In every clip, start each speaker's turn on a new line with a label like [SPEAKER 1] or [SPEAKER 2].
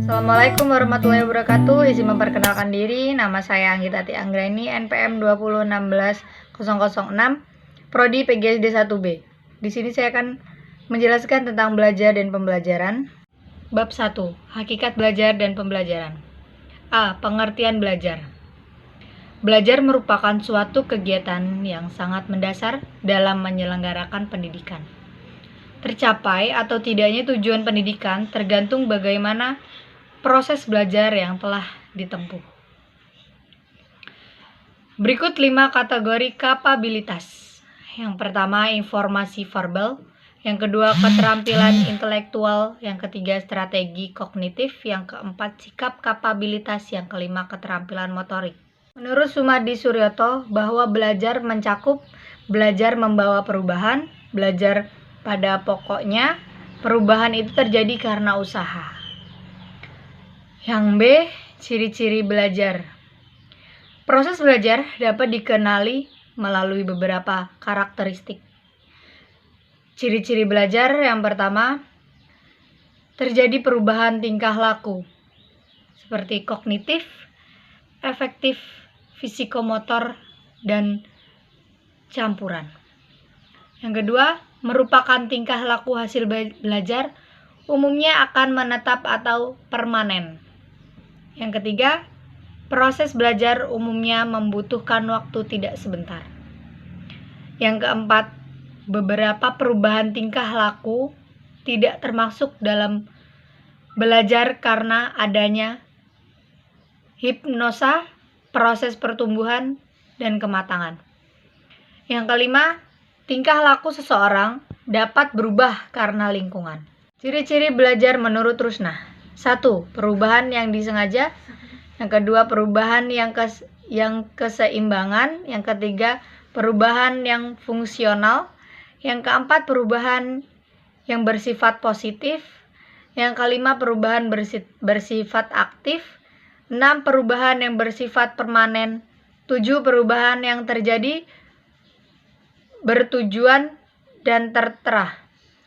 [SPEAKER 1] Assalamualaikum warahmatullahi wabarakatuh. Izin memperkenalkan diri, nama saya Anggitati Anggraini, NPM 2016006, Prodi PGSD 1B. Di sini saya akan menjelaskan tentang belajar dan pembelajaran. Bab 1. Hakikat belajar dan pembelajaran. A. Pengertian belajar. Belajar merupakan suatu kegiatan yang sangat mendasar dalam menyelenggarakan pendidikan. Tercapai atau tidaknya tujuan pendidikan tergantung bagaimana proses belajar yang telah ditempuh. Berikut 5 kategori kapabilitas. Yang pertama, informasi verbal. Yang kedua, keterampilan intelektual. Yang ketiga, strategi kognitif. Yang keempat, sikap kapabilitas. Yang kelima, keterampilan motorik. Menurut Sumardi Suryoto, bahwa belajar mencakup belajar membawa perubahan, belajar pada pokoknya, perubahan itu terjadi karena usaha. Yang B, ciri-ciri belajar. Proses belajar dapat dikenali melalui beberapa karakteristik. Ciri-ciri belajar yang pertama, terjadi perubahan tingkah laku, seperti kognitif, efektif, fisikomotor, dan campuran. Yang kedua, merupakan tingkah laku hasil belajar, umumnya akan menetap atau permanen. Yang ketiga, proses belajar umumnya membutuhkan waktu tidak sebentar. Yang keempat, beberapa perubahan tingkah laku tidak termasuk dalam belajar karena adanya hipnosa, proses pertumbuhan, dan kematangan. Yang kelima, tingkah laku seseorang dapat berubah karena lingkungan. Ciri-ciri belajar menurut Rusna. 1. Perubahan yang disengaja. Yang kedua, perubahan yang keseimbangan. Yang ketiga, perubahan yang fungsional. Yang keempat, perubahan yang bersifat positif. Yang kelima, perubahan bersifat aktif. 6. Perubahan yang bersifat permanen. 7. Perubahan yang terjadi bertujuan dan tertera.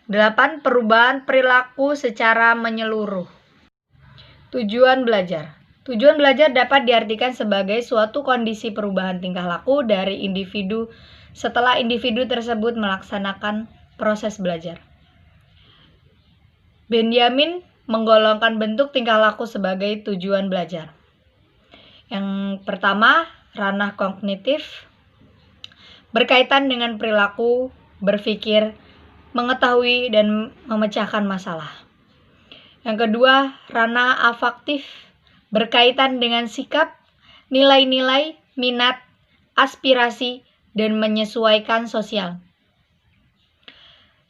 [SPEAKER 1] 8. Perubahan perilaku secara menyeluruh. Tujuan belajar. Tujuan belajar dapat diartikan sebagai suatu kondisi perubahan tingkah laku dari individu setelah individu tersebut melaksanakan proses belajar. Benjamin menggolongkan bentuk tingkah laku sebagai tujuan belajar. Yang pertama, ranah kognitif, berkaitan dengan perilaku, berpikir, mengetahui, dan memecahkan masalah. Yang kedua, ranah afektif, berkaitan dengan sikap, nilai-nilai, minat, aspirasi, dan menyesuaikan sosial.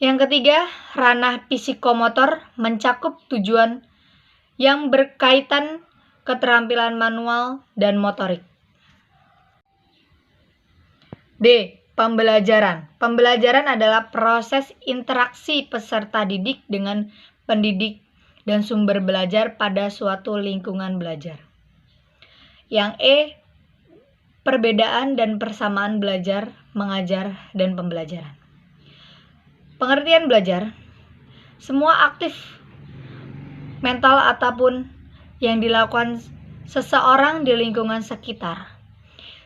[SPEAKER 1] Yang ketiga, ranah psikomotor, mencakup tujuan yang berkaitan keterampilan manual dan motorik. D. Pembelajaran. Pembelajaran adalah proses interaksi peserta didik dengan pendidik dan sumber belajar pada suatu lingkungan belajar. Yang E. Perbedaan dan persamaan belajar, mengajar, dan pembelajaran. Pengertian belajar. Semua aktif mental ataupun yang dilakukan seseorang di lingkungan sekitar,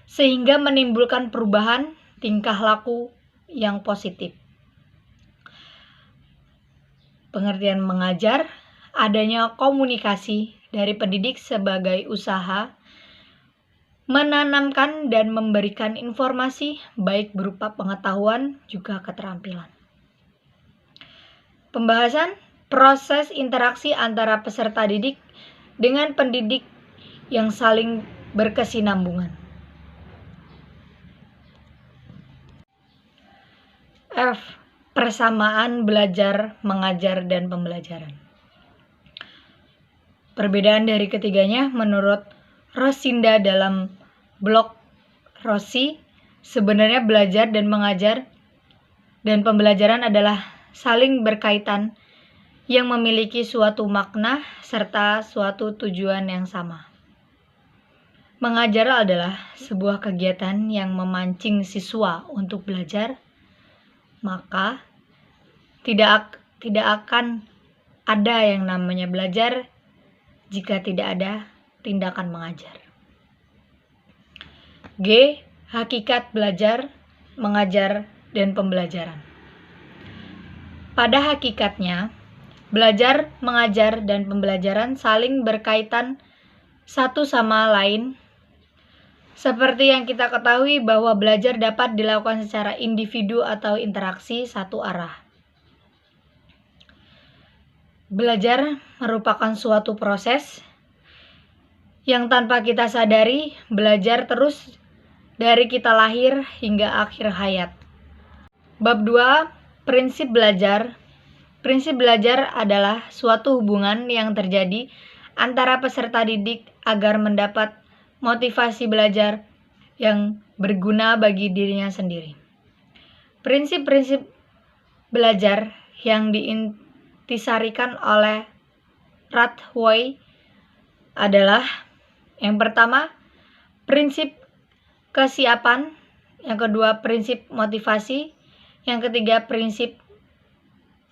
[SPEAKER 1] sehingga menimbulkan perubahan tingkah laku yang positif. Pengertian mengajar, adanya komunikasi dari pendidik sebagai usaha menanamkan dan memberikan informasi baik berupa pengetahuan juga keterampilan. Pembahasan proses interaksi antara peserta didik dengan pendidik yang saling berkesinambungan. F. Persamaan belajar, mengajar, dan pembelajaran. Perbedaan dari ketiganya menurut Rosinda dalam blog Rosi, sebenarnya belajar dan mengajar dan pembelajaran adalah saling berkaitan yang memiliki suatu makna serta suatu tujuan yang sama. Mengajar adalah sebuah kegiatan yang memancing siswa untuk belajar, maka tidak akan ada yang namanya belajar jika tidak ada tindakan mengajar. G. Hakikat belajar, mengajar, dan pembelajaran. Pada hakikatnya, belajar, mengajar, dan pembelajaran saling berkaitan satu sama lain. Seperti yang kita ketahui bahwa belajar dapat dilakukan secara individu atau interaksi satu arah. Belajar merupakan suatu proses yang tanpa kita sadari, belajar terus dari kita lahir hingga akhir hayat. Bab 2, prinsip belajar. Prinsip belajar adalah suatu hubungan yang terjadi antara peserta didik agar mendapat motivasi belajar yang berguna bagi dirinya sendiri. Prinsip-prinsip belajar yang diintisarikan oleh Rathway adalah: yang pertama, prinsip kesiapan; yang kedua, prinsip motivasi; yang ketiga, prinsip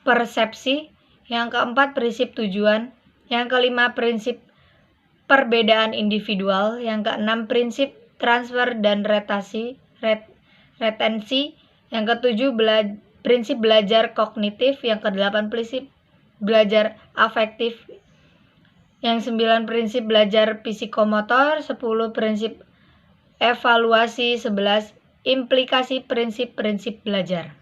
[SPEAKER 1] persepsi; yang keempat, prinsip tujuan; yang kelima, prinsip perbedaan individual; yang keenam, prinsip transfer dan retensi; yang ketujuh, prinsip belajar kognitif; yang kedelapan, prinsip belajar afektif; yang sembilan, prinsip belajar psikomotor; 10, prinsip evaluasi; 11, implikasi prinsip-prinsip belajar.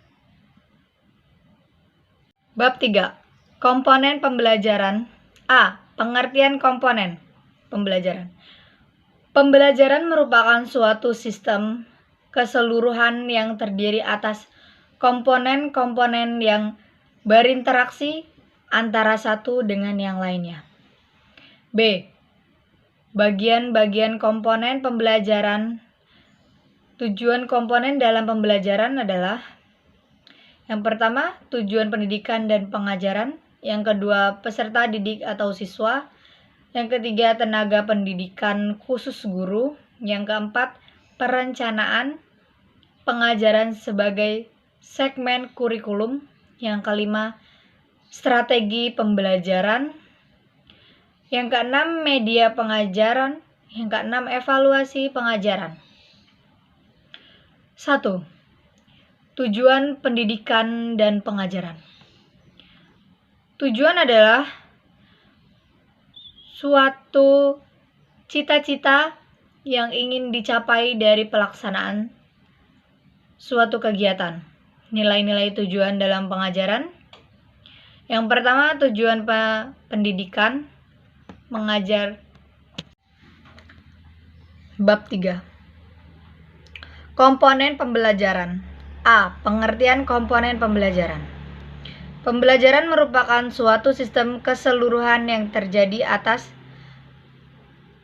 [SPEAKER 1] Bab 3, komponen pembelajaran. A. Pengertian komponen pembelajaran. Pembelajaran merupakan suatu sistem keseluruhan yang terdiri atas komponen-komponen yang berinteraksi antara satu dengan yang lainnya. B. Bagian-bagian komponen pembelajaran. Tujuan komponen dalam pembelajaran adalah: yang pertama, tujuan pendidikan dan pengajaran; yang kedua, peserta didik atau siswa; yang ketiga, tenaga pendidikan khusus guru; yang keempat, perencanaan pengajaran sebagai segmen kurikulum; yang kelima, strategi pembelajaran; yang keenam, media pengajaran; yang keenam, evaluasi pengajaran. 1. Tujuan pendidikan dan pengajaran. Tujuan adalah suatu cita-cita yang ingin dicapai dari pelaksanaan suatu kegiatan. Nilai-nilai tujuan dalam pengajaran. Yang pertama, tujuan pendidikan, mengajar. Bab 3, komponen pembelajaran. A. Pengertian komponen pembelajaran. Pembelajaran merupakan suatu sistem keseluruhan yang terjadi atas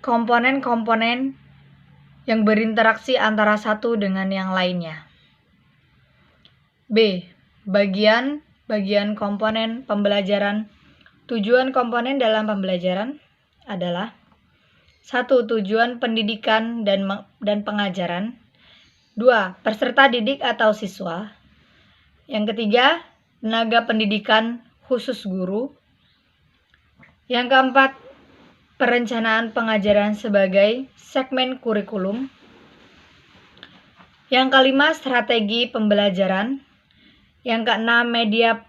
[SPEAKER 1] komponen-komponen yang berinteraksi antara satu dengan yang lainnya. B. Bagian-bagian komponen pembelajaran. Tujuan komponen dalam pembelajaran adalah: 1. Tujuan pendidikan dan pengajaran; 2. Peserta didik atau siswa; yang ketiga, tenaga pendidikan khusus guru; yang keempat, perencanaan pengajaran sebagai segmen kurikulum; yang kelima, strategi pembelajaran; yang keenam, media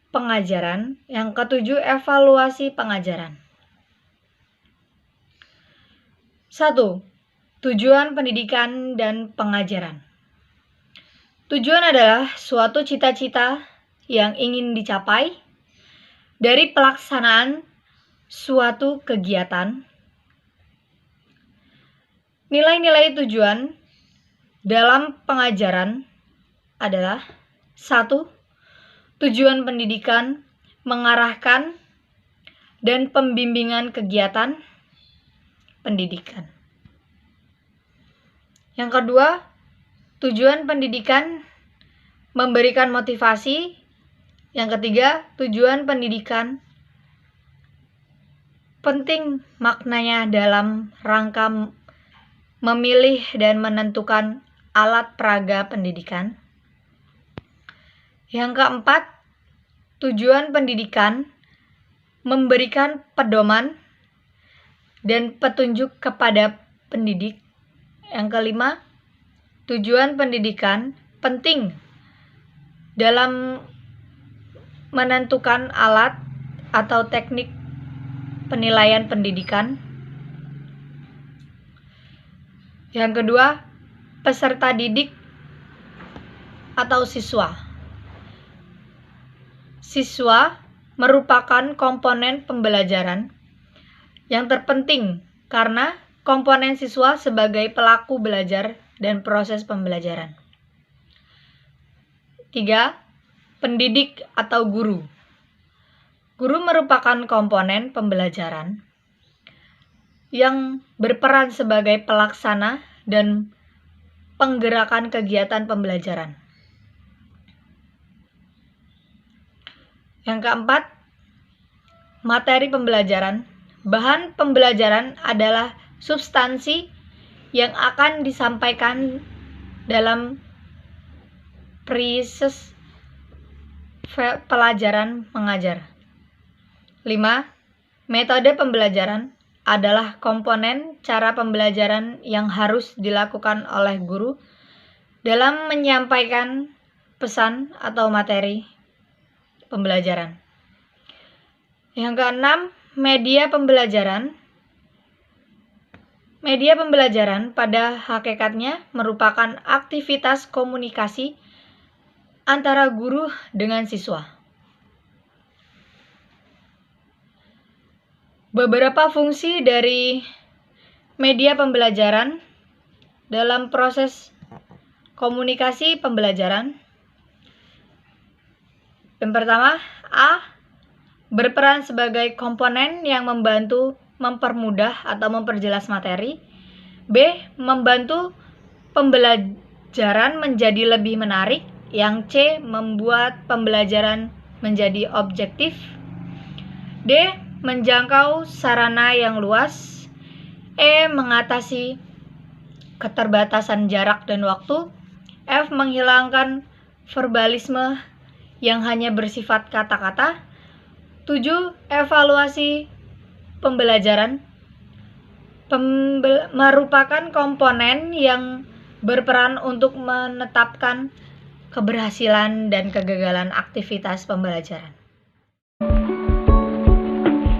[SPEAKER 1] pengajaran; yang ketujuh, evaluasi pengajaran. 1. Tujuan pendidikan dan pengajaran. Tujuan adalah suatu cita-cita yang ingin dicapai dari pelaksanaan suatu kegiatan. Nilai-nilai tujuan dalam pengajaran adalah: 1. Tujuan pendidikan mengarahkan dan pembimbingan kegiatan pendidikan. Yang kedua, tujuan pendidikan memberikan motivasi. Yang ketiga, tujuan pendidikan penting maknanya dalam rangka memilih dan menentukan alat peraga pendidikan. Yang keempat, tujuan pendidikan memberikan pedoman dan petunjuk kepada pendidik. Yang kelima, tujuan pendidikan penting dalam menentukan alat atau teknik penilaian pendidikan. Yang kedua, peserta didik atau siswa. Siswa merupakan komponen pembelajaran yang terpenting karena komponen siswa sebagai pelaku belajar dan proses pembelajaran. 3. Pendidik atau guru. Guru merupakan komponen pembelajaran yang berperan sebagai pelaksana dan penggerakan kegiatan pembelajaran. Yang keempat, materi pembelajaran. Bahan pembelajaran adalah substansi yang akan disampaikan dalam proses pelajaran mengajar. 5. Metode pembelajaran adalah komponen cara pembelajaran yang harus dilakukan oleh guru dalam menyampaikan pesan atau materi pembelajaran. Yang keenam, media pembelajaran. Media pembelajaran pada hakikatnya merupakan aktivitas komunikasi antara guru dengan siswa. Beberapa fungsi dari media pembelajaran dalam proses komunikasi pembelajaran. Yang pertama, A. Berperan sebagai komponen yang membantu mempermudah atau memperjelas materi. B. Membantu pembelajaran menjadi lebih menarik. Yang C. Membuat pembelajaran menjadi objektif. D. Menjangkau sarana yang luas. E. Mengatasi keterbatasan jarak dan waktu. F. Menghilangkan verbalisme yang hanya bersifat kata-kata. 7. Evaluasi pembelajaran merupakan komponen yang berperan untuk menetapkan keberhasilan dan kegagalan aktivitas pembelajaran.